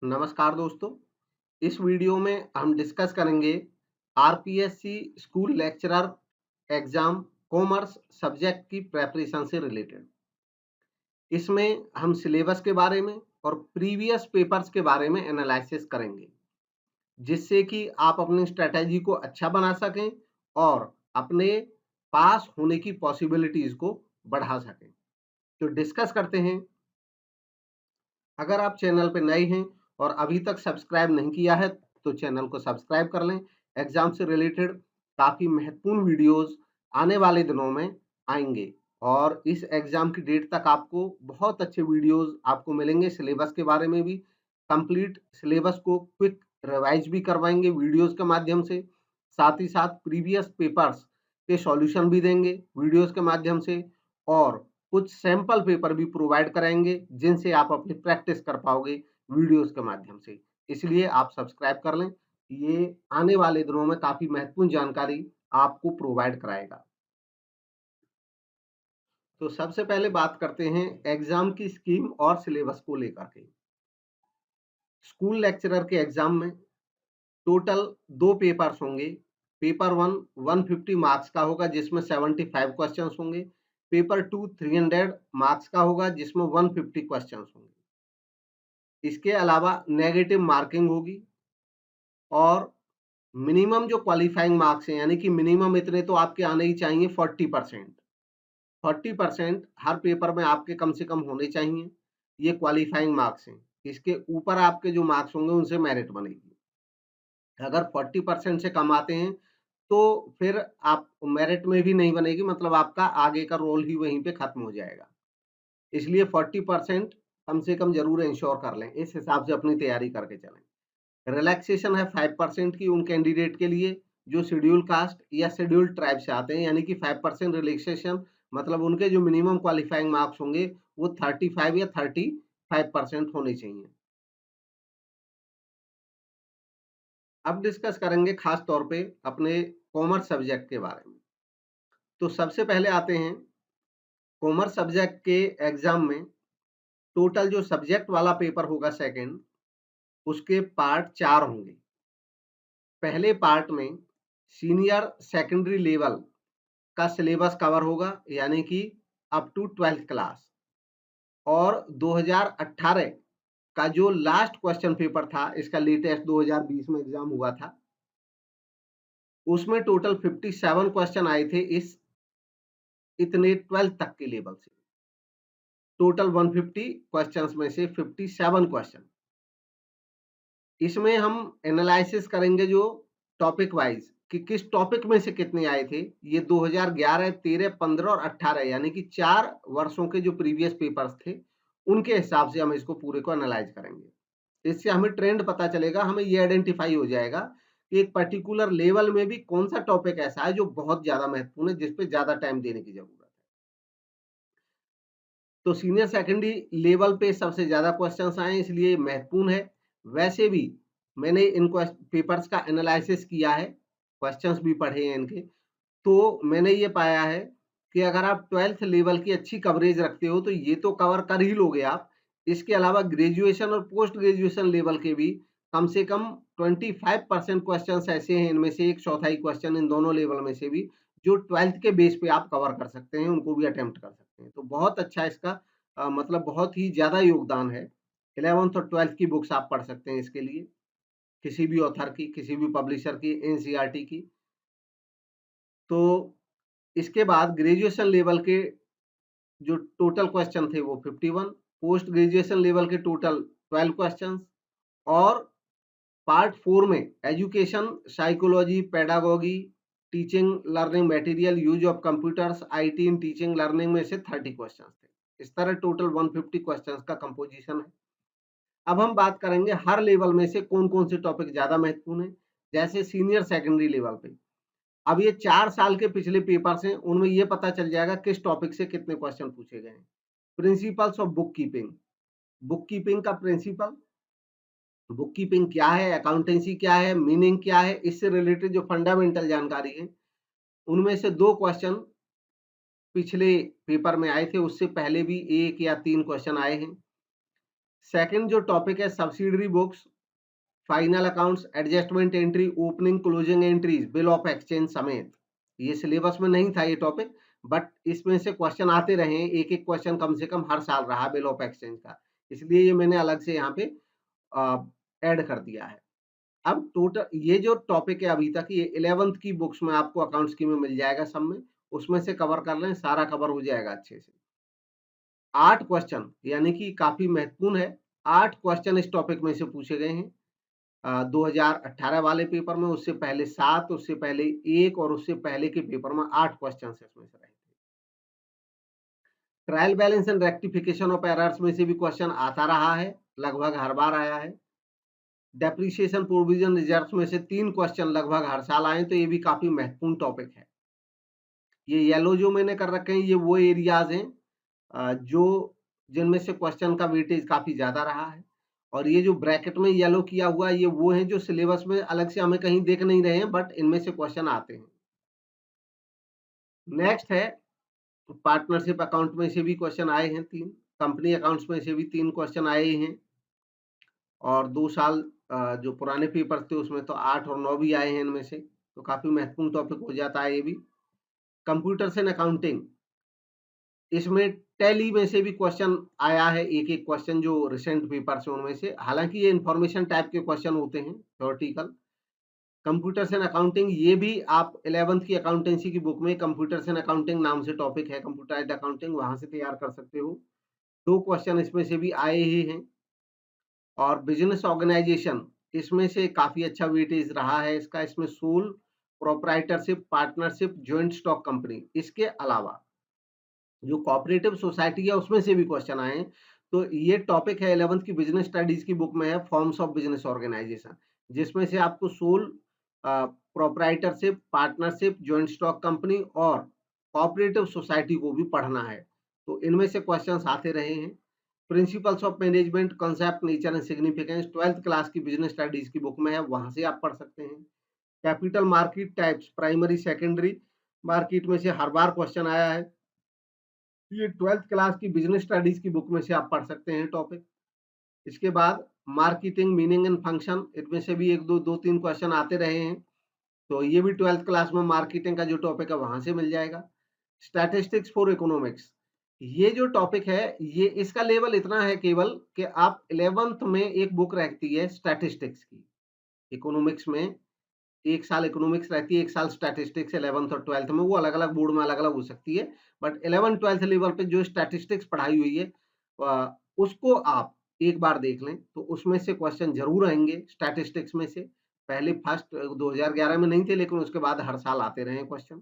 नमस्कार दोस्तों। इस वीडियो में हम डिस्कस करेंगे RPSC school lecturer exam commerce subject की प्रेपरेशन से रिलेटेड। इसमें हम सिलेबस के बारे में और प्रीवियस पेपर्स के बारे में एनालिसिस करेंगे, जिससे कि आप अपनी स्ट्रेटजी को अच्छा बना सकें और अपने पास होने की पॉसिबिलिटीज को बढ़ा सकें। तो डिस्कस करते हैं। अगर आप चैनल पे नए हैं और अभी तक सब्सक्राइब नहीं किया है तो चैनल को सब्सक्राइब कर लें। एग्जाम से रिलेटेड काफ़ी महत्वपूर्ण वीडियोस आने वाले दिनों में आएंगे और इस एग्जाम की डेट तक आपको बहुत अच्छे वीडियोस आपको मिलेंगे। सिलेबस के बारे में भी कंप्लीट सिलेबस को क्विक रिवाइज भी करवाएंगे वीडियोस के माध्यम से। साथ ही साथ प्रीवियस पेपर्स के सॉल्यूशन भी देंगे वीडियोस के माध्यम से और कुछ सैंपल पेपर भी प्रोवाइड कराएंगे जिनसे आप अपनी प्रैक्टिस कर पाओगे वीडियोस के माध्यम से। इसलिए आप सब्सक्राइब कर लें। ये आने वाले दिनों में काफी महत्वपूर्ण जानकारी आपको प्रोवाइड कराएगा। तो सबसे पहले बात करते हैं एग्जाम की स्कीम और सिलेबस को लेकर के। स्कूल लेक्चरर के एग्जाम में टोटल 2 पेपर्स होंगे। पेपर 1 150 मार्क्स का होगा जिसमें 75 क्वेश्चंस होंगे। पेपर 2 300 मार्क्स का होगा जिसमें 150 क्वेश्चंस होंगे। इसके अलावा नेगेटिव मार्किंग होगी और मिनिमम जो क्वालिफाइंग मार्क्स हैं, यानी कि मिनिमम इतने तो आपके आने ही चाहिए 40%। 40% हर पेपर में आपके कम से कम होने चाहिए। ये क्वालिफाइंग मार्क्स हैं। इसके ऊपर आपके जो मार्क्स होंगे उनसे मेरिट बनेगी। अगर 40% से कम आते हैं तो फिर आप मेरिट में भी नहीं बनेगी, मतलब आपका आगे का रोल ही वहीं पे खत्म हो जाएगा। इसलिए 40% कम से कम जरूर इंश्योर कर लें। इस हिसाब से अपनी तैयारी करके चलें। रिलैक्सेशन है 5% की उन कैंडिडेट के लिए जो शेड्यूल कास्ट या शेड्यूल ट्राइब से आते हैं, यानी कि 5% रिलैक्सेशन, मतलब उनके जो मिनिमम क्वालिफाइंग मार्क्स होंगे वो 35 या 35% होने चाहिए। अब डिस्कस करेंगे खास तौर पे अपने कॉमर्स सब्जेक्ट के बारे में। तो सबसे पहले आते हैं कॉमर्स सब्जेक्ट के एग्जाम में। टोटल जो सब्जेक्ट वाला पेपर होगा सेकंड, उसके पार्ट 4 होंगे। पहले पार्ट में सीनियर सेकेंडरी लेवल का सिलेबस कवर होगा, यानी कि अप टू 12th क्लास। और 2018 का जो लास्ट क्वेश्चन पेपर था, इसका लेटेस्ट 2020 में एग्जाम हुआ था, उसमें टोटल 57 क्वेश्चन आए थे इस इतने 12th तक के लेवल से। टोटल 150 क्वेश्चंस में से 57 क्वेश्चन। इसमें हम एनालिसिस करेंगे जो टॉपिक वाइज कि किस टॉपिक में से कितने आए थे। ये 2011, 13, 15 और 18, यानी कि 4 वर्षों के जो प्रीवियस पेपर्स थे उनके हिसाब से हम इसको पूरे को एनालाइज करेंगे। इससे हमें ट्रेंड पता चलेगा, हमें ये आइडेंटिफाई हो जाएगा कि एक पर्टिकुलर लेवल में भी कौन सा टॉपिक ऐसा है जो बहुत ज्यादा महत्वपूर्ण है, जिसपे ज्यादा टाइम देने की जरूरत है। तो सीनियर सेकेंडरी लेवल पे सबसे ज्यादा क्वेश्चंस आए, इसलिए महत्वपूर्ण है। वैसे भी मैंने इन पेपर्स का एनालिसिस किया है, क्वेश्चंस भी पढ़े हैं इनके, तो मैंने ये पाया है कि अगर आप 12th लेवल की अच्छी कवरेज रखते हो तो ये तो कवर कर ही लोगे आप। इसके अलावा ग्रेजुएशन और पोस्ट ग्रेजुएशन लेवल के भी कम से कम 25% क्वेश्चंस ऐसे हैं, इनमें से एक चौथाई क्वेश्चन इन दोनों लेवल में से भी जो 12th के बेस पे आप कवर कर सकते हैं, उनको भी अटेम्प्ट कर सकते हैं। तो बहुत अच्छा इसका मतलब बहुत ही ज्यादा योगदान है। 11th और 12th की बुक्स आप पढ़ सकते हैं इसके लिए, किसी भी ऑथर की, किसी भी पब्लिशर की, एनसीईआरटी की। तो इसके बाद ग्रेजुएशन लेवल के जो टोटल क्वेश्चन थे वो 51, पोस्ट ग्रेजुएशन लेवल के टोटल 12 क्वेश्चंस। और पार्ट 4 में education, psychology, pedagogy, teaching learning material, use of computers, IT in teaching learning में से 30 क्वेश्चंस थे। इस तरह टोटल 150 क्वेश्चंस का कंपोजिशन है। अब हम बात करेंगे हर लेवल में से कौन कौन से टॉपिक ज्यादा महत्वपूर्ण है। जैसे सीनियर सेकेंडरी लेवल पे अब ये 4 साल के पिछले पेपर्स हैं, उनमें ये पता चल जाएगा किस टॉपिक से कितने क्वेश्चन पूछे गए हैं। Principles of book keeping, book keeping का प्रिंसिपल, बुक कीपिंग क्या है, अकाउंटेंसी क्या है, मीनिंग क्या है, इससे रिलेटेड जो फंडामेंटल जानकारी है, उनमें से 2 क्वेश्चन पिछले पेपर में आए थे, उससे पहले भी 1 या 3 क्वेश्चन आए हैं। सेकंड जो टॉपिक है subsidiary books, final accounts, adjustment entry, opening closing entries, bill of exchange समेत। ये सिलेबस में नहीं था ये टॉपिक, बट इसमें से क्वेश्चन आते रहे हैं, एक एक क्वेश्चन कम से कम हर साल रहा बिल ऑफ एक्सचेंज का, इसलिए ये मैंने अलग से यहाँ पे ऐड कर दिया है। अब टोटल ये जो टॉपिक है अभी तक, ये 11th की बुक्स में आपको अकाउंट्स की में मिल जाएगा सब में, उसमें से कवर कर लें, सारा कवर हो जाएगा अच्छे से। 8 क्वेश्चन यानी कि काफी महत्वपूर्ण है, 8 क्वेश्चन इस टॉपिक में से पूछे गए हैं 2018 वाले पेपर में, उससे पहले 7, उससे पहले 1 और उससे पहले के पेपर में 8 क्वेश्चन इसमें से रहे थे। Trial balance and rectification of errors में से भी क्वेश्चन आता रहा है, लगभग हर बार आया है। डेप्रिसिएशन प्रोविजन रिजर्व में से 3 क्वेश्चन लगभग हर साल आए, तो ये भी काफी महत्वपूर्ण टॉपिक है। ये येलो जो मैंने कर रखे हैं ये वो एरियाज हैं जो जिनमें से क्वेश्चन का वेटेज काफी ज्यादा रहा है, और ये जो ब्रैकेट में येलो किया हुआ ये वो है जो सिलेबस में अलग से हमें कहीं देख नहीं रहे हैं, बट इनमें से क्वेश्चन आते हैं। नेक्स्ट है पार्टनरशिप अकाउंट में से भी क्वेश्चन आए हैं 3, कंपनी अकाउंट्स में से भी 3 क्वेश्चन आए हैं, और 2 साल जो पुराने पेपर थे उसमें तो 8 और 9 भी आए हैं इनमें से, तो काफी महत्वपूर्ण टॉपिक हो जाता है ये भी। कंप्यूटर्स एंड अकाउंटिंग, इसमें टैली में से भी क्वेश्चन आया है, एक एक क्वेश्चन जो रिसेंट पेपर से उनमें से, हालांकि ये इंफॉर्मेशन टाइप के क्वेश्चन होते हैं थ्योरेटिकल। कंप्यूटर्स एंड अकाउंटिंग, ये भी आप 11th की अकाउंटेंसी की बुक में कंप्यूटर्स एंड अकाउंटिंग नाम से टॉपिक है, कंप्यूटराइज्ड अकाउंटिंग, वहां से तैयार कर सकते हो। 2 क्वेश्चन इसमें से भी आए ही हैं। और बिजनेस ऑर्गेनाइजेशन, इसमें से काफी अच्छा वेटेज रहा है इसका, इसमें sole proprietorship, partnership, joint stock company, इसके अलावा जो कोऑपरेटिव सोसाइटी है उसमें से भी क्वेश्चन आए हैं। तो ये टॉपिक है 11th की बिजनेस स्टडीज की बुक में है, फॉर्म्स ऑफ बिजनेस ऑर्गेनाइजेशन, जिसमें से आपको sole proprietorship, partnership, joint stock company और कोऑपरेटिव सोसाइटी को भी पढ़ना है। तो इनमें से क्वेश्चंस आते रहे हैं। Principles of management, concept, nature and significance 12th class की बिजनेस स्टडीज की बुक में है, वहां से आप पढ़ सकते हैं। Capital market types, primary secondary market में से हर बार क्वेश्चन आया है, ये 12th क्लास की बिजनेस स्टडीज की बुक में से आप पढ़ सकते हैं टॉपिक। इसके बाद मार्केटिंग, मीनिंग एंड फंक्शन, इनमें से भी 1-2-3 क्वेश्चन आते रहे हैं, तो ये भी 12th क्लास में मार्केटिंग का जो टॉपिक है वहां से मिल जाएगा। स्टैटिस्टिक्स फॉर इकोनॉमिक्स, ये जो टॉपिक है ये इसका लेवल इतना है केवल कि आप 11th में एक बुक रहती है स्टैटिस्टिक्स की, इकोनॉमिक्स में 1 साल इकोनॉमिक्स रहती है, 1 साल स्टैटिस्टिक्स 11th और 12th में, वो अलग अलग बोर्ड में अलग अलग हो सकती है, बट 11th-12th लेवल पे जो स्टैटिस्टिक्स पढ़ाई हुई है उसको आप एक बार देख लें, तो उसमें से क्वेश्चन जरूर आएंगे स्टैटिस्टिक्स में से। पहले फर्स्ट 2011 में नहीं थे, लेकिन उसके बाद हर साल आते रहे क्वेश्चन।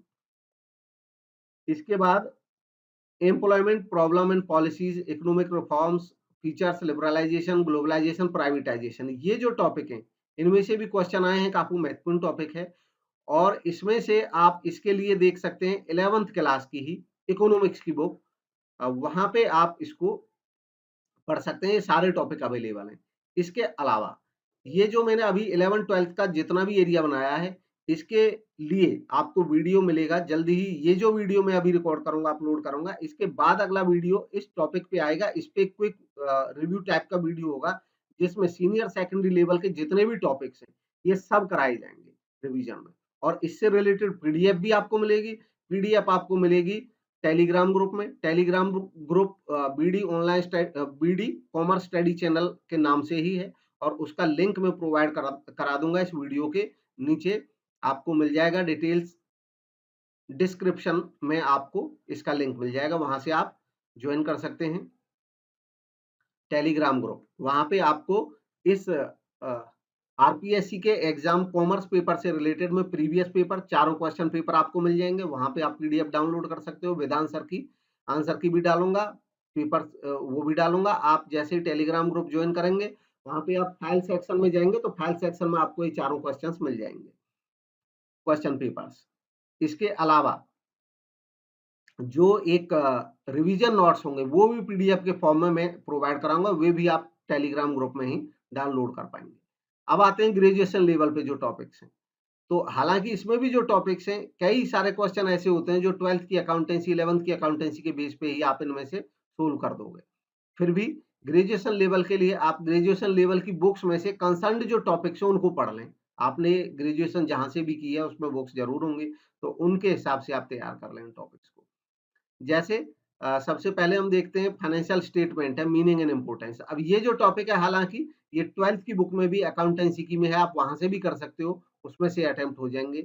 इसके बाद employment problem and policies, economic reforms, features, liberalisation, globalisation, privatisation, ये जो टॉपिक हैं इनमें से भी क्वेश्चन आए हैं, काफी महत्वपूर्ण टॉपिक है। और इसमें से आप इसके लिए देख सकते हैं 11th क्लास की ही इकोनॉमिक्स की बुक, वहां पे आप इसको पढ़ सकते हैं, ये सारे टॉपिक अवेलेबल हैं। इसके अलावा ये जो मैंने अभी 11th-12th का जितना भी एरिया बनाया है, इसके लिए आपको वीडियो मिलेगा जल्दी ही। ये जो वीडियो मैं अभी रिकॉर्ड करूंगा, अपलोड करूंगा, इसके बाद अगला वीडियो इस टॉपिक पे आएगा, इस पे क्विक रिव्यू टाइप का वीडियो होगा, जिसमें सीनियर सेकेंडरी लेवल के जितने भी टॉपिक्स हैं ये सब कराए जाएंगे रिवीजन में, और इससे रिलेटेड पीडीएफ भी आपको मिलेगी। पीडीएफ आपको मिलेगी टेलीग्राम ग्रुप में, Telegram group BD online BD commerce study channel के नाम से ही है, और उसका लिंक मैं प्रोवाइड करा दूंगा इस वीडियो के नीचे, आपको मिल जाएगा डिटेल्स, डिस्क्रिप्शन में आपको इसका लिंक मिल जाएगा, वहां से आप ज्वाइन कर सकते हैं टेलीग्राम ग्रुप। वहां पे आपको इस आरपीएससी के एग्जाम कॉमर्स पेपर से रिलेटेड में प्रीवियस पेपर, चारों क्वेश्चन पेपर आपको मिल जाएंगे, वहां पे आप पीडीएफ डाउनलोड कर सकते हो, वेद आंसर की भी डालूंगा, पेपर वो भी डालूंगा। आप जैसे टेलीग्राम ग्रुप ज्वाइन करेंगे, वहां पे आप फाइल सेक्शन में जाएंगे तो फाइल सेक्शन में आपको ये चारों क्वेश्चंस मिल जाएंगे, क्वेश्चन पेपर्स। इसके अलावा जो एक रिवीजन नोट्स होंगे वो भी पीडीएफ के फॉर्म में मैं प्रोवाइड कराऊंगा, वे भी आप टेलीग्राम ग्रुप में ही डाउनलोड कर पाएंगे। अब आते हैं ग्रेजुएशन लेवल पे जो टॉपिक्स हैं, तो हालांकि इसमें भी जो टॉपिक्स हैं कई सारे क्वेश्चन ऐसे होते हैं जो 12th की अकाउंटेंसी, 11th की अकाउंटेंसी के बेस पे ही आप इनमें से सोल्व कर दोगे, फिर भी ग्रेजुएशन लेवल के लिए आप ग्रेजुएशन लेवल की बुक्स में से कंसर्न्ड जो टॉपिक्स हैं उनको पढ़ लें। आपने ग्रेजुएशन जहाँ से भी की है उसमें बुक्स ज़रूर होंगी, तो उनके हिसाब से आप तैयार कर लें टॉपिक्स को। जैसे सबसे पहले हम देखते हैं फाइनेंशियल स्टेटमेंट है, मीनिंग एंड इम्पोर्टेंस। अब ये जो टॉपिक है हालाँकि ये 12th की बुक में भी अकाउंटेंसी की में है, आप वहाँ से भी कर सकते हो, उसमें से अटेम्प्ट हो जाएँगे।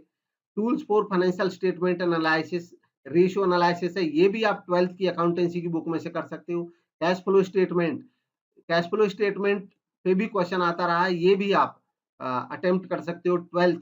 Tools for financial statement analysis, ratio analysis है, ये भी आप 12th की अकाउंटेंसी की बुक में से कर सकते हो। कैश फ्लो स्टेटमेंट पे भी क्वेश्चन आता रहा है, ये भी आप अटेम्प्ट कर सकते हो 12th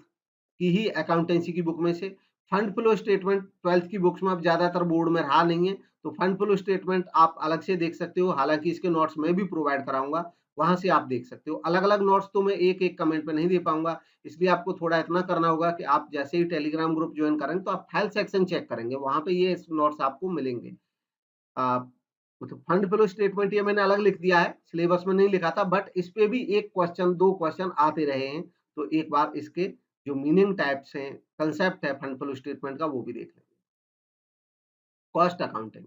की ही अकाउंटेंसी की बुक में से। फंड फ्लो स्टेटमेंट 12th की बुक्स में अब ज़्यादातर बोर्ड में रहा नहीं है, तो फंड फ्लो स्टेटमेंट आप अलग से देख सकते हो, हालाँकि इसके नोट्स मैं भी प्रोवाइड कराऊँगा, वहाँ से आप देख सकते हो। अलग-अलग नोट्स तो मैं एक-एक कमेंट पे नहीं दे पाऊँगा, इसलिए आपको थोड़ा इतना करना होगा कि आप जैसे ही टेलीग्राम ग्रुप जॉइन करेंगे, तो आप फाइल सेक्शन चेक करेंगे, वहाँ पे ये नोट्स आपको मिलेंगे। अ, मतलब फंड फ्लो स्टेटमेंट ये मैंने अलग लिख दिया है, सिलेबस में नहीं लिखा था, बट इस पे भी 1 क्वेश्चन 2 क्वेश्चन आते रहे हैं, तो एक बार इसके जो मीनिंग टाइप्स हैं, कांसेप्ट है फंड फ्लो स्टेटमेंट का वो भी देख लेंगे। कॉस्ट अकाउंटिंग,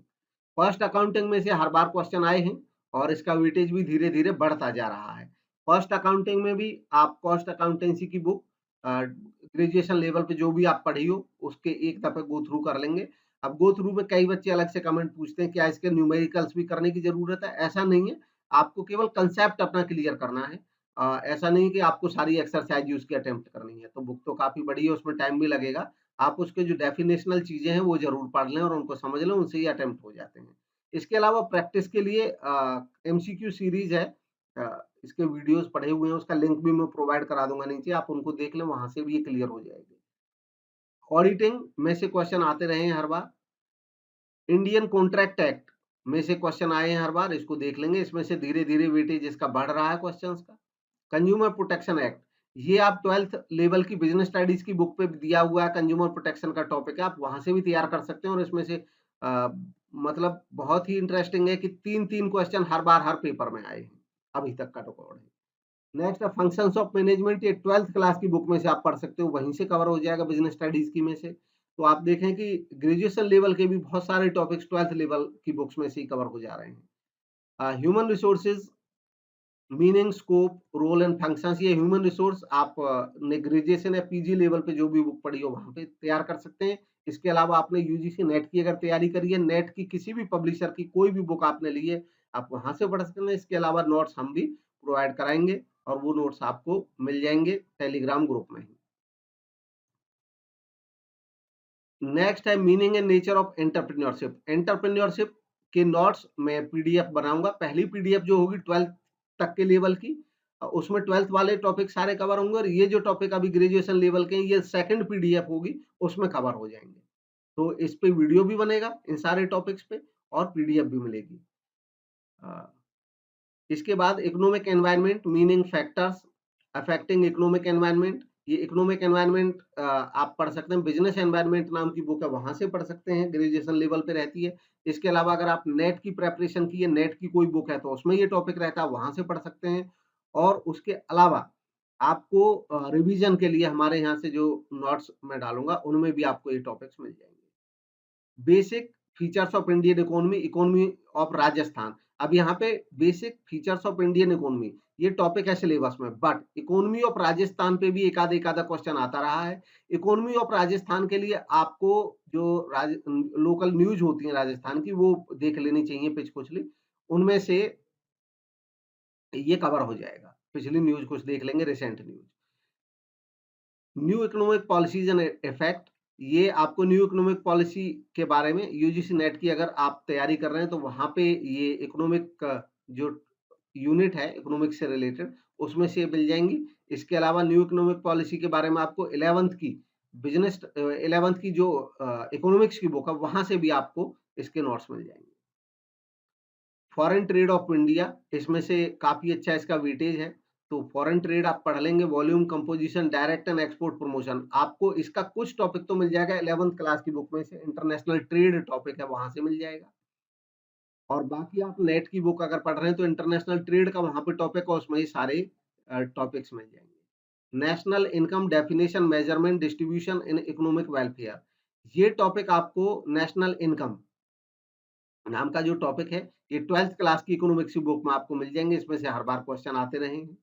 कॉस्ट अकाउंटिंग में से हर बार क्वेश्चन आए हैं और इसका वेटेज भी धीरे-धीरे बढ़ता जा रहा है। कॉस्ट अकाउंटिंग में भी आप कॉस्ट अकाउंटेंसी की बुक ग्रेजुएशन लेवल पे जो भी आप पढ़ी हो, उसके एक दफे गो थ्रू कर लेंगे। अब गो थ्रू में कई बच्चे अलग से कमेंट पूछते हैं, क्या इसके न्यूमेरिकल्स भी करने की ज़रूरत है? ऐसा नहीं है, आपको केवल कांसेप्ट अपना क्लियर करना है। ऐसा नहीं कि आपको सारी एक्सरसाइज़ उसकी अटेम्प्ट करनी है, तो बुक तो काफ़ी बड़ी है, उसमें टाइम भी लगेगा। आप उसके जो डेफिनेशनल चीज़ें हैं, वो ज़रूर पढ़ लें और उनको समझ लें, उनसे ही अटेम्प्ट हो जाते हैं। इसके अलावा प्रैक्टिस के लिए एमसीक्यू सीरीज़ है, इसके वीडियोज़ पड़े हुए हैं, उसका लिंक भी मैं प्रोवाइड करा दूँगा नीचे, आप उनको देख लें, वहाँ से भी ये क्लियर हो जाएगी। ऑडिटिंग में से क्वेश्चन आते रहे हैं हर बार। इंडियन कॉन्ट्रैक्ट एक्ट में से क्वेश्चन आए हैं हर बार, इसको देख लेंगे, इसमें से धीरे-धीरे वेटेज इसका बढ़ रहा है क्वेश्चन्स का। कंज्यूमर प्रोटेक्शन एक्ट, ये आप 12th लेवल की बिज़नेस स्टडीज़ की बुक पे दिया हुआ है, कंज्यूमर प्रोटेक्शन का टॉपिक है, आप वहाँ से भी तैयार कर सकते हैं और इसमें से मतलब बहुत ही इंटरेस्टिंग है कि 3-3 क्वेश्चन हर बार हर पेपर में आए हैं, अभी तक का रिकॉर्ड है। नेक्स्ट है फंक्शंस ऑफ मैनेजमेंट, ये 12th क्लास की बुक में से आप पढ़ सकते हो, वहीं से कवर हो जाएगा बिज़नेस स्टडीज़ की में से। तो आप देखें कि ग्रेजुएशन लेवल के भी बहुत सारे टॉपिक्स 12th लेवल की बुक्स में से ही कवर हो जा रहे हैं। Human resources, meaning, scope, role and functions, ये ह्यूमन रिसोर्स आप ने ग्रेजुएशन या पीजी लेवल पे जो भी बुक पढ़ी हो वहाँ पे तैयार कर सकते हैं। इसके अलावा आपने यूजीसी नेट की अगर तैयारी करी है, नेट की किसी भी पब्लिशर की कोई भी बुक आपने ली है, आप वहाँ से पढ़ सकते हैं। इसके अलावा नोट्स हम भी प्रोवाइड कराएँगे और वो नोट्स आपको मिल जाएँगे टेलीग्राम ग्रुप में ही। नेक्स्ट है meaning and nature of entrepreneurship. Entrepreneurship के नोट्स मैं पीडीएफ बनाऊँगा। पहली पीडीएफ जो होगी 12th तक के लेवल की, उसमें 12th वाले टॉपिक सारे कवर होंगे और ये जो टॉपिक अभी ग्रेजुएशन लेवल के हैं, ये सेकंड पीडीएफ होगी, उसमें कवर हो जाएँगे। तो इस पे वीडियो भी बनेगा इन सारे टॉपिक्स पे और पीडीएफ भी मिलेगी। अ इसके बाद economic environment, meaning, factors affecting economic environment, ये इकोनॉमिक एनवायरनमेंट आप पढ़ सकते हैं, बिजनेस एनवायरनमेंट नाम की बुक है, वहाँ से पढ़ सकते हैं, ग्रेजुएशन लेवल पे रहती है। इसके अलावा अगर आप नेट की प्रिपरेशन की है, नेट की कोई बुक है, तो उसमें ये टॉपिक रहता है, वहाँ से पढ़ सकते हैं। और उसके अलावा आपको रिवीजन के लिए हमारे यहाँ से जो नोट्स मैं डालूँगा, उनमें भी आपको ये टॉपिक्स मिल जाएँगे। Basic features of Indian economy, economy of Rajasthan. अब यहाँ पे basic features of Indian economy ये टॉपिक है सिलेबस में, बट इकोनॉमी ऑफ राजस्थान पे भी एक आधा क्वेश्चन आता रहा है। इकोनॉमी ऑफ राजस्थान के लिए आपको जो लोकल न्यूज होती है राजस्थान की वो देख लेनी चाहिए पिछली, उनमें से ये कवर हो जाएगा। पिछली न्यूज कुछ देख लेंगे, recent news. New economic policies and effect, ये आपको न्यू इकोनॉमिक पॉलिसी के बारे में यूजीसी नेट की अगर आप तैयारी कर रहे हैं तो वहाँ पे ये इकोनॉमिक जो यूनिट है इकोनॉमिक से रिलेटेड उसमें से मिल जाएंगी। इसके अलावा न्यू इकोनॉमिक पॉलिसी के बारे में आपको 11th की बिजनेस 11th की जो इकोनॉमिक्स की बुक है वहाँ से भी आपको इसके नोट्स मिल जाएंगे। फॉरेन ट्रेड ऑफ इंडिया, इसमें से काफ़ी अच्छा इसका वेटेज है, तो फॉरेन ट्रेड आप पढ़ लेंगे, volume, composition, direct and export promotion, आपको इसका कुछ टॉपिक तो मिल जाएगा 11th क्लास की बुक में से, इंटरनेशनल ट्रेड टॉपिक है, वहाँ से मिल जाएगा। और बाकी आप नेट की बुक अगर पढ़ रहे हैं, तो इंटरनेशनल ट्रेड का वहाँ पे टॉपिक है, उसमें ही सारे टॉपिक्स मिल जाएँगे। National income definition, measurement, distribution in economic welfare, ये टॉपिक आपको नेशनल इनकम नाम का जो टॉपिक है, ये 12th क्लास की इकोनॉमिक्स की बुक में आपको मिल जाएंगे, इसमें से हर बार क्वेश्चन आते रहे हैं।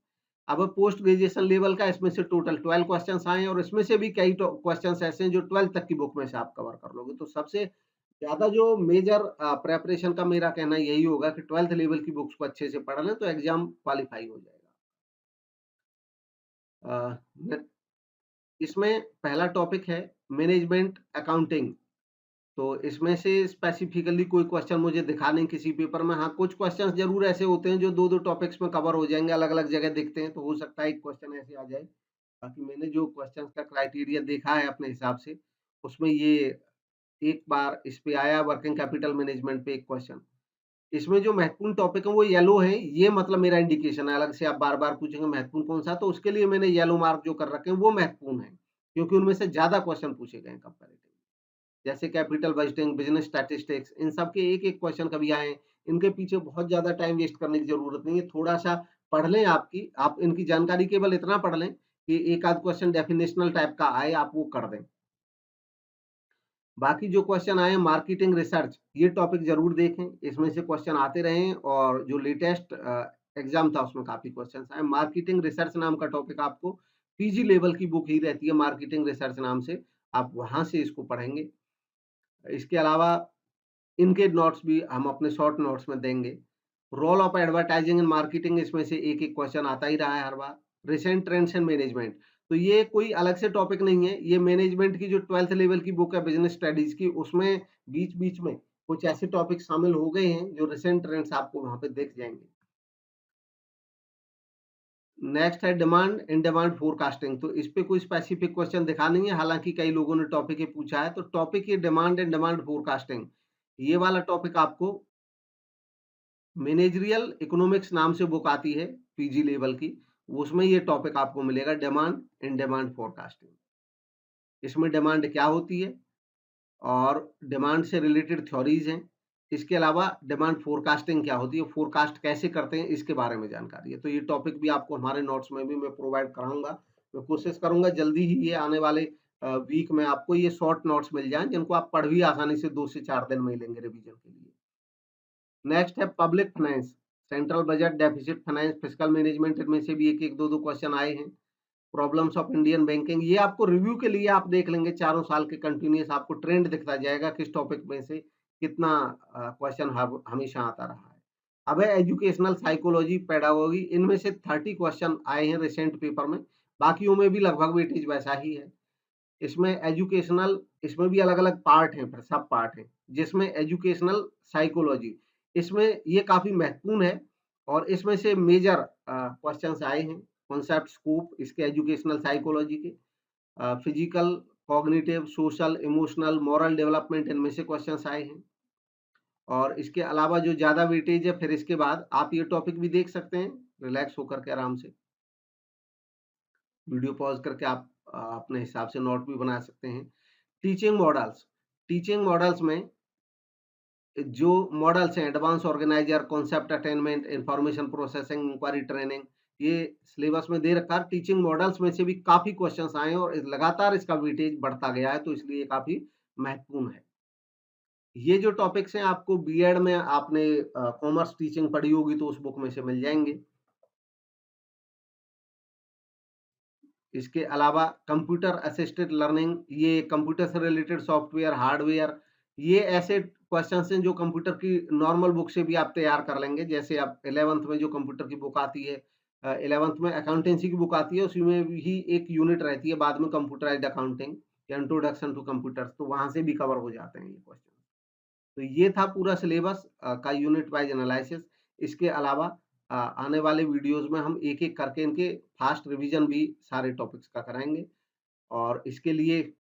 अब पोस्ट ग्रेजुएशन लेवल का इसमें से टोटल 12 क्वेश्चंस आए हैं और इसमें से भी कई क्वेश्चंस ऐसे हैं जो 12th तक की बुक में से आप कवर कर लोगे। तो सबसे ज्यादा जो मेजर प्रेपरेशन का मेरा कहना यही होगा कि 12th लेवल की बुक्स को अच्छे से पढ़ लें तो एग्जाम क्वालिफाई हो जाएगा। इसमें पहला टॉपिक है मैनेजमेंट अकाउंटिंग। तो इसमें से स्पेसिफिकली कोई क्वेश्चन मुझे दिखा नहीं किसी पेपर में। हाँ, कुछ क्वेश्चंस जरूर ऐसे होते हैं जो दो दो टॉपिक्स में कवर हो जाएंगे, अलग अलग जगह दिखते हैं, तो हो सकता है एक क्वेश्चन ऐसे आ जाए। बाकी मैंने जो क्वेश्चंस का क्राइटेरिया देखा है अपने हिसाब से, उसमें ये एक बार इस पे आया वर्किंग कैपिटल मैनेजमेंट पे एक क्वेश्चन। इसमें जो महत्वपूर्ण टॉपिक है वो येलो है, ये मतलब मेरा इंडिकेशन है। अलग से आप बार बार पूछेंगे महत्वपूर्ण कौन सा, तो उसके लिए मैंने येलो मार्क जो कर रखे हैं वो महत्वपूर्ण है, क्योंकि उनमें से ज्यादा क्वेश्चन पूछे गए हैं कंपैरेटिव। जैसे कैपिटल बजटिंग, बिजनेस स्टैटिस्टिक्स, इन सब के एक-एक क्वेश्चन कभी आए, इनके पीछे बहुत ज़्यादा टाइम वेस्ट करने की ज़रूरत नहीं है। थोड़ा-सा पढ़ लें आप इनकी जानकारी केवल इतना पढ़ लें कि एक आध क्वेश्चन डेफिनेशनल टाइप का आए, आप वो कर दें। बाकी जो क्वेश्चन आए मार्केटिंग रिसर्च, ये टॉपिक ज़रूर देखें, इसमें से क्वेश्चन आते रहे हैं और जो लेटेस्ट एग्ज़ाम था उसमें काफ़ी क्वेश्चन्स आए। मार्केटिंग रिसर्च नाम का टॉपिक आपको पीजी लेवल की बुक ही रहती है मार्केटिंग रिसर्च नाम से, आप वहाँ से इसको पढ़ेंगे। इसके अलावा इनके नोट्स भी हम अपने शॉर्ट नोट्स में देंगे। Role of advertising in marketing, इसमें से एक-एक क्वेश्चन आता ही रहा है हर बार। रिसेंट ट्रेंड्स इन मैनेजमेंट, तो ये कोई अलग से टॉपिक नहीं है, ये मैनेजमेंट की जो 12th लेवल की बुक है बिज़नेस स्टडीज़ की, उसमें बीच-बीच में कुछ ऐसे टॉपिक शामिल हो गए हैं जो रिसेंट ट्रेंड्स आपको वहाँ पे दिख जाएँगे। नेक्स्ट है डिमांड एंड डिमांड फोरकास्टिंग, तो इस पे कोई स्पेसिफिक क्वेश्चन दिखा नहीं है, हालाँकि कई लोगों ने टॉपिक ये पूछा है, तो टॉपिक ये डिमांड एंड डिमांड फोरकास्टिंग, ये वाला टॉपिक आपको मैनेजरियल इकोनॉमिक्स नाम से बुक आती है पीजी लेवल की, उसमें ये टॉपिक आपको मिलेगा डिमांड एंड डिमांड फोरकास्टिंग। इसमें डिमांड क्या होती है और डिमांड से रिलेटेड थ्योरीज हैं। इसके अलावा डिमांड फोरकास्टिंग क्या होती है, फोरकास्ट कैसे करते हैं, इसके बारे में जानकारी है। तो ये टॉपिक भी आपको हमारे नोट्स में भी मैं प्रोवाइड कराऊंगा। मैं कोशिश करूंगा जल्दी ही ये आने वाले वीक में आपको ये शॉर्ट नोट्स मिल जाएं, जिनको आप पढ़ भी आसानी से 2 से 4 दिन में लेंगे रिवीजन के लिए। नेक्स्ट है public finance, central budget, deficit finance, fiscal management, इनमें से भी एक-एक, दो-दो क्वेश्चन आए हैं। प्रॉब्लम्स ऑफ इंडियन बैंकिंग, ये आपको रिव्यू के लिए आप देख लेंगे, चारों साल के कंटिन्यूअस आपको ट्रेंड दिखता जाएगा किस टॉपिक में से कितना क्वेश्चन हमेशा आता रहा है। अब है एजुकेशनल साइकोलॉजी, पेडागोगी, इनमें से 30 क्वेश्चन आए हैं रिसेंट पेपर में, बाकियों में भी लगभग वेटेज वैसा ही है। इसमें एजुकेशनल, इसमें भी अलग-अलग पार्ट हैं, फिर सब पार्ट हैं, जिसमें एजुकेशनल साइकोलॉजी, इसमें ये काफ़ी महत्वपूर्ण है और इसमें से मेजर क्वेश्चन्स आए हैं। कॉन्सेप्ट स्कोप इसके एजुकेशनल साइकोलॉजी के, physical, cognitive, social, emotional, moral development, इनमें से क्वेश्चन्स आए हैं। और इसके अलावा जो ज़्यादा वेटेज है, फिर इसके बाद आप ये टॉपिक भी देख सकते हैं रिलैक्स होकर के आराम से। वीडियो पॉज़ करके आप अपने हिसाब से नोट भी बना सकते हैं। टीचिंग मॉडल्स में जो मॉडल्स हैं advance organiser, concept attainment, information processing, inquiry training, ये सिलेबस में दे रखा है। टीचिंग मॉडल्स में से भी काफ़ी क्वेश्चंस आए हैं और लगातार इसका वेटेज बढ़ता गया है, तो इसलिए काफ़ी महत्वपूर्ण है। ये जो टॉपिक्स हैं आपको बीएड में आपने कॉमर्स टीचिंग पढ़ी होगी तो उस बुक में से मिल जाएँगे। इसके अलावा कंप्यूटर असिस्टेड लर्निंग, ये कंप्यूटर से रिलेटेड सॉफ्टवेयर, हार्डवेयर, ये ऐसे क्वेश्चंस हैं जो कंप्यूटर की नॉर्मल बुक से भी आप तैयार कर लेंगे। जैसे आप 11th में जो कंप्यूटर की बुक आती है, 11th में अकाउंटेंसी की बुक आती है, उसी में भी एक यूनिट रहती है बाद में कंप्यूटराइज्ड अकाउंटिंग या इंट्रोडक्शन टू कंप्यूटर्स, तो वहाँ से भी कवर हो जाते हैं ये क्वेश्चन। तो ये था पूरा सिलेबस का यूनिट वाइज एनालिसिस। इसके अलावा आने वाले वीडियोस में हम एक-एक करके इनके फास्ट रिवीजन भी सारे टॉपिक्स का कराएँगे और इसके लिए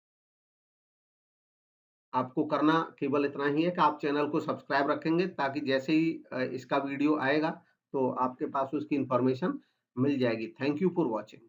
आपको करना केवल इतना ही है कि आप चैनल को सब्सक्राइब रखेंगे ताकि जैसे ही इसका वीडियो आएगा तो आपके पास उसकी इन्फॉर्मेशन मिल जाएगी। Thank you for watching.